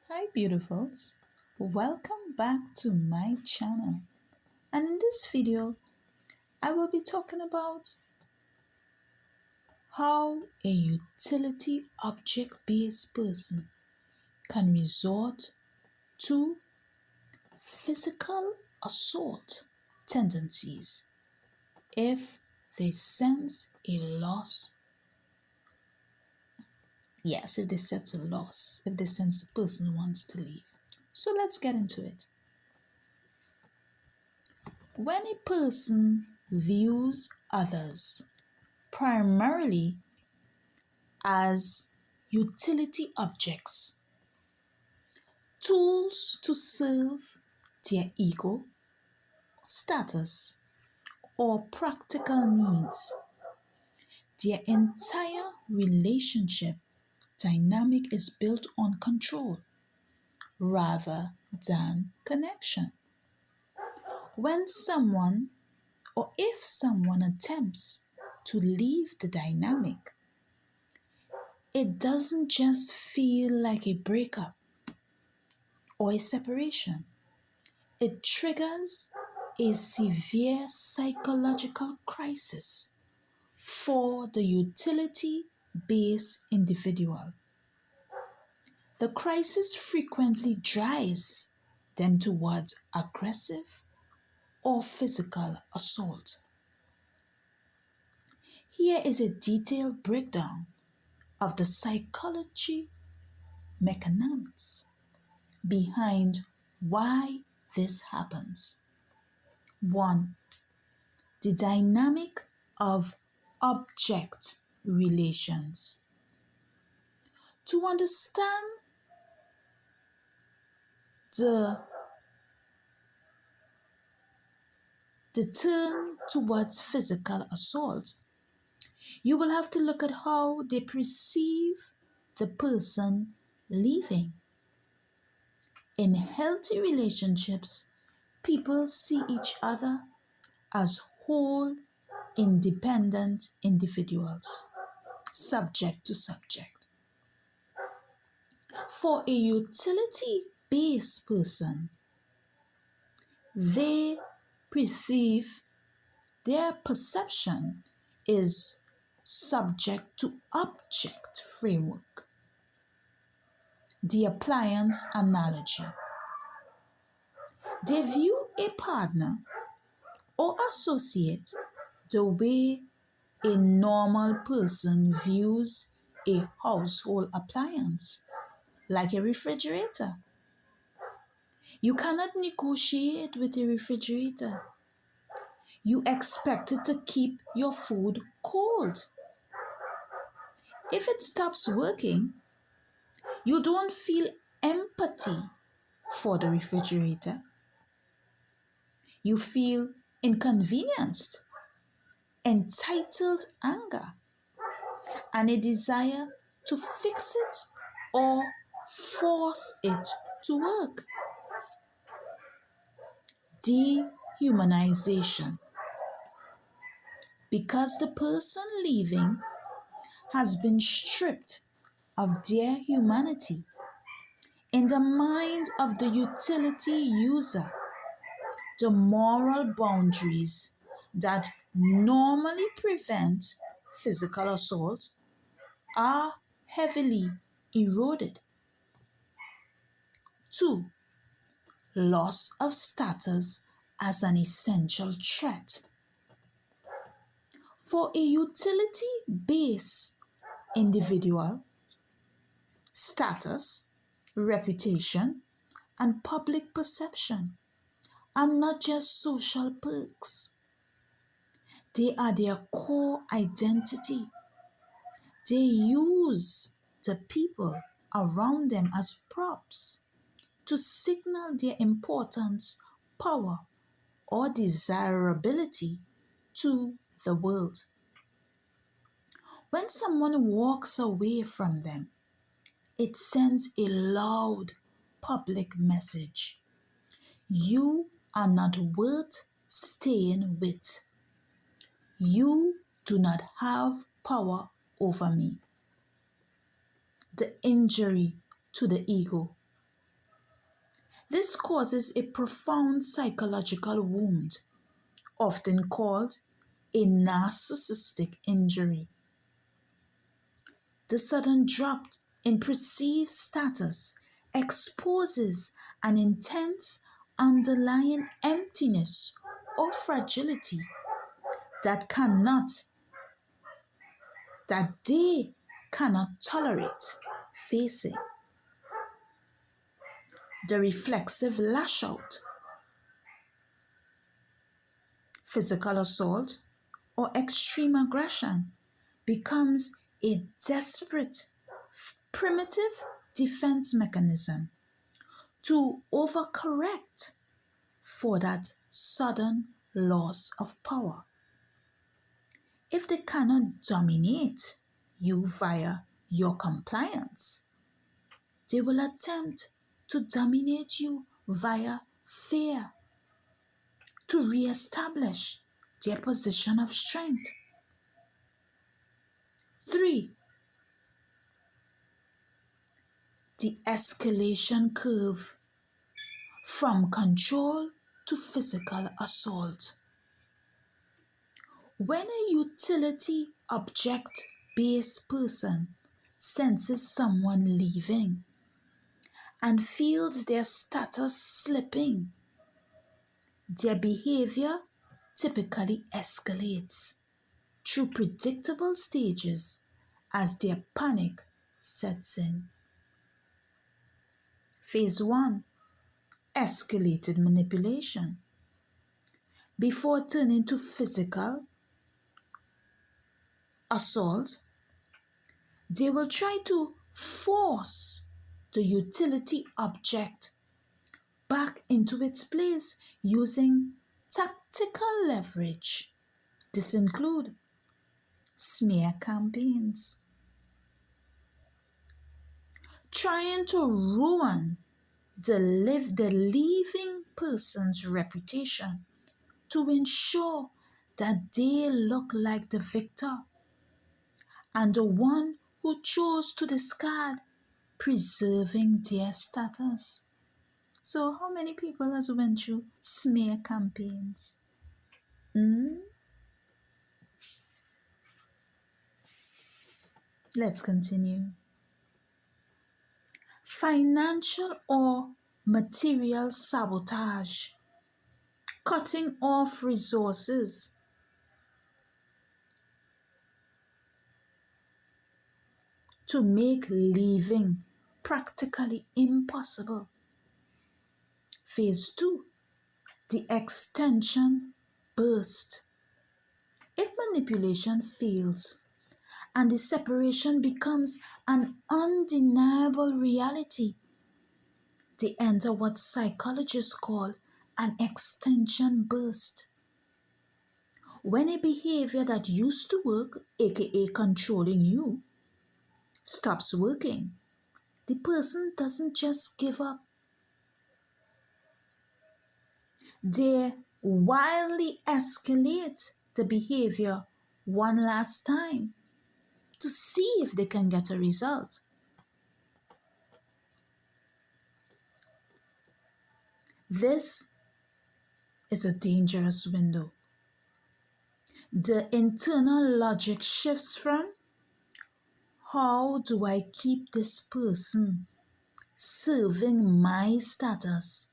Hi beautifuls, welcome back to my channel, and in this video I will be talking about how a utility object based person can resort to physical assault tendencies if they sense a loss. Yes, if they sense a loss, if they sense the person wants to leave. So let's get into it. When a person views others primarily as utility objects, tools to serve their ego, status, or practical needs, their entire relationship dynamic is built on control rather than connection. When someone or if someone attempts to leave the dynamic, it doesn't just feel like a breakup or a separation. It triggers a severe psychological crisis for the utility based individual. The crisis frequently drives them towards aggressive or physical assault. Here is a detailed breakdown of the psychology mechanics behind why this happens. 1. The dynamic of object relations. To understand the, the turn towards physical assault, you will have to look at how they perceive the person leaving. In healthy relationships, people see each other as whole, independent individuals, subject to subject. For a utility based person, they perceive their perception is subject to object framework. The appliance analogy. They view a partner or associate the way a normal person views a household appliance, like a refrigerator. You cannot negotiate with a refrigerator. You expect it to keep your food cold. If it stops working, you don't feel empathy for the refrigerator. You feel inconvenienced, entitled anger, and a desire to fix it or force it to work. Dehumanization. Because the person leaving has been stripped of their humanity. In the mind of the utility user, the moral boundaries that normally prevent physical assault are heavily eroded. 2. Loss of status as an essential threat. For a utility based individual, status, reputation, and public perception are not just social perks, they are their core identity. They use the people around them as props to signal their importance, power, or desirability to the world. When someone walks away from them, it sends a loud public message. You are not worth staying with. You do not have power over me. The injury to the ego. This causes a profound psychological wound, often called a narcissistic injury. The sudden drop in perceived status exposes an intense underlying emptiness or fragility that cannot that they cannot tolerate facing. The reflexive lash out, physical assault, or extreme aggression becomes a desperate, primitive defense mechanism to overcorrect for that sudden loss of power. If they cannot dominate you via your compliance, they will attempt to dominate you via fear to re-establish their position of strength. 3. The escalation curve from control to physical assault. When a utility object based person senses someone leaving and feels their status slipping, their behavior typically escalates through predictable stages as their panic sets in. Phase 1. Escalated manipulation. Before turning to physical assault, they will try to force the utility object back into its place using tactical leverage. This includes smear campaigns, trying to ruin the leaving person's reputation to ensure that they look like the victor and the one who chose to discard, preserving their status. So, how many people has went through smear campaigns? Let's continue. Financial or material sabotage, cutting off resources, to make leaving practically impossible. Phase 2. The extension burst. If manipulation fails and the separation becomes an undeniable reality, they enter what psychologists call an extension burst. When a behavior that used to work, aka controlling you, stops working, the person doesn't just give up. They wildly escalate the behavior one last time to see if they can get a result. This is a dangerous window. The internal logic shifts from how do I keep this person serving my status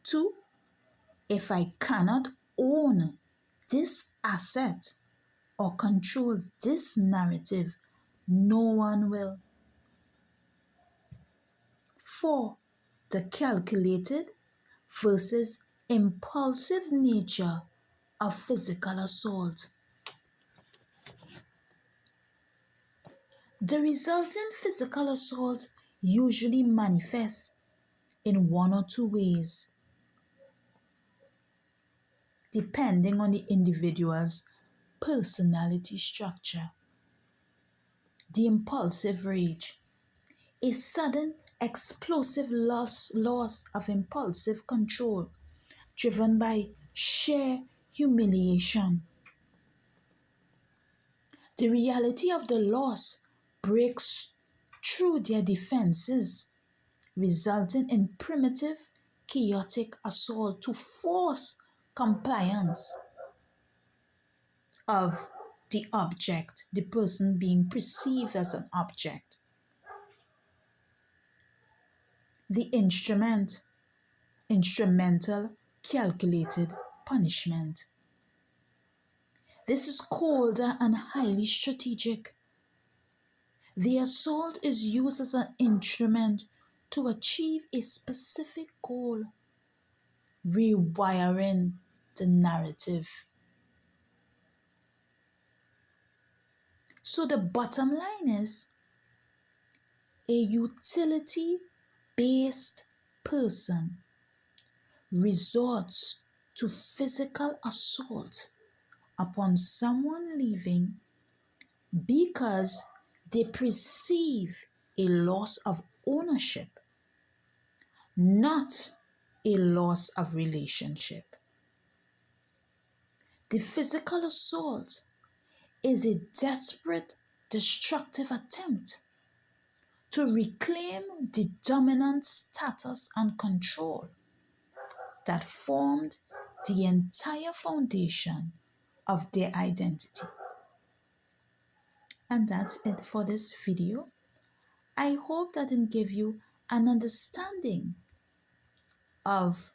to if I cannot own this asset or control this narrative, no one will. 4. The calculated versus impulsive nature of physical assault. The resulting physical assault usually manifests in one or two ways, depending on the individual's personality structure. The impulsive rage, a sudden explosive loss of impulsive control driven by sheer humiliation. The reality of the loss breaks through their defenses, resulting in primitive chaotic assault to force compliance of the object, the person being perceived as an object. The instrumental, calculated punishment. This is cold and highly strategic. The assault is used as an instrument to achieve a specific goal, rewiring the narrative. So the bottom line is a utility based person resorts to physical assault upon someone living because they perceive a loss of ownership, not a loss of relationship. The physical assault is a desperate, destructive attempt to reclaim the dominant status and control that formed the entire foundation of their identity. And that's it for this video. I hope that it gave you an understanding of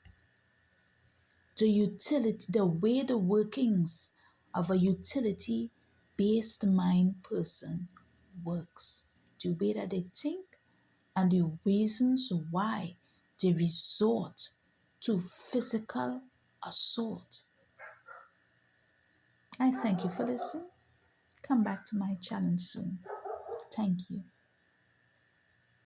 the utility, the way the workings of a utility based mind person works, the way that they think, and the reasons why they resort to physical assault. I thank you for listening. Come back to my channel soon. Thank you.